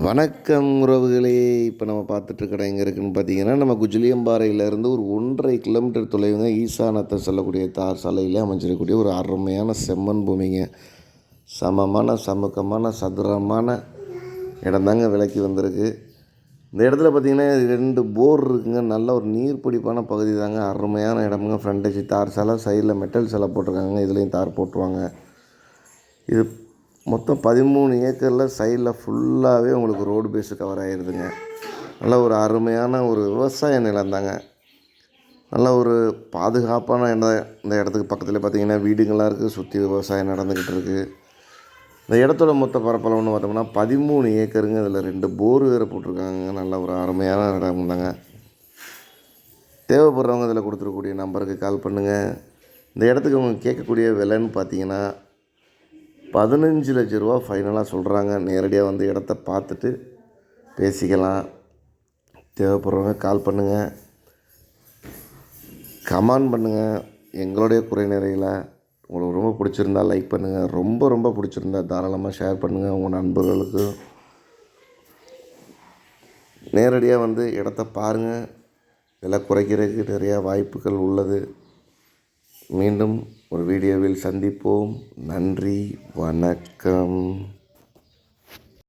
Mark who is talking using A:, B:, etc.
A: வணக்கம் உறவுகளே. இப்போ நம்ம பார்த்துட்ருக்க எங்கே இருக்குதுன்னு பார்த்தீங்கன்னா, நம்ம குஜிலியம்பாறையிலேருந்து ஒரு 1.5 கிலோமீட்டர் தொலைவுங்க ஈசானத்தை சொல்லக்கூடிய தார் சாலையில் அமைஞ்சிருக்கக்கூடிய ஒரு அருமையான செம்மண் பூமிங்க. சமூகமான சதுரமான இடம் தாங்க விலைக்கு வந்திருக்கு. இந்த இடத்துல பார்த்திங்கன்னா 2 போர் இருக்குங்க. நல்ல ஒரு நீர் பிடிப்பான பகுதி தாங்க. அருமையான இடமுங்க. ஃப்ரண்டேஜ் தார் சாலை, சைடில் மெட்டல் சாலை போட்டிருக்காங்க. இதுலேயும் தார் போட்டுருவாங்க. இது மொத்தம் 13 ஏக்கரில் சைடில் ஃபுல்லாகவே உங்களுக்கு ரோடு பேஸு கவர் ஆகிடுதுங்க. நல்ல ஒரு அருமையான ஒரு விவசாய நிலம் தாங்க. நல்ல ஒரு பாதுகாப்பான இடம். இந்த இடத்துக்கு பக்கத்தில் பார்த்திங்கன்னா வீடுங்களாக இருக்குது. சுற்றி விவசாயம் நடந்துக்கிட்டு இருக்குது. இந்த இடத்தோட மொத்த பரப்பளவுன்னு பார்த்தோம்னா 13 ஏக்கருங்க. இதில் 2 போர் வேறு போட்டிருக்காங்க. நல்ல ஒரு அருமையான இடம் தாங்க. தேவைப்படுறவங்க இதில் கொடுத்துருக்கக்கூடிய நம்பருக்கு கால் பண்ணுங்கள். இந்த இடத்துக்கு அவங்க கேட்கக்கூடிய விலைன்னு பார்த்தீங்கன்னா 15 லட்ச ரூபா ஃபைனலாக சொல்கிறாங்க. நேரடியாக வந்து இடத்த பார்த்துட்டு பேசிக்கலாம். தேவைப்படுறவங்க கால் பண்ணுங்கள், கமெண்ட் பண்ணுங்கள். எங்களுடைய குறை நிறையில் உங்களுக்கு ரொம்ப பிடிச்சிருந்தா லைக் பண்ணுங்கள். ரொம்ப பிடிச்சிருந்தா தாராளமாக ஷேர் பண்ணுங்கள் உங்கள் நண்பர்களுக்கு. நேரடியாக வந்து இடத்த பாருங்கள். விலை குறைக்கிறதுக்கு நிறையா வாய்ப்புகள் உள்ளது. மீண்டும் ஒரு வீடியோவில் சந்திப்போம். நன்றி, வணக்கம்.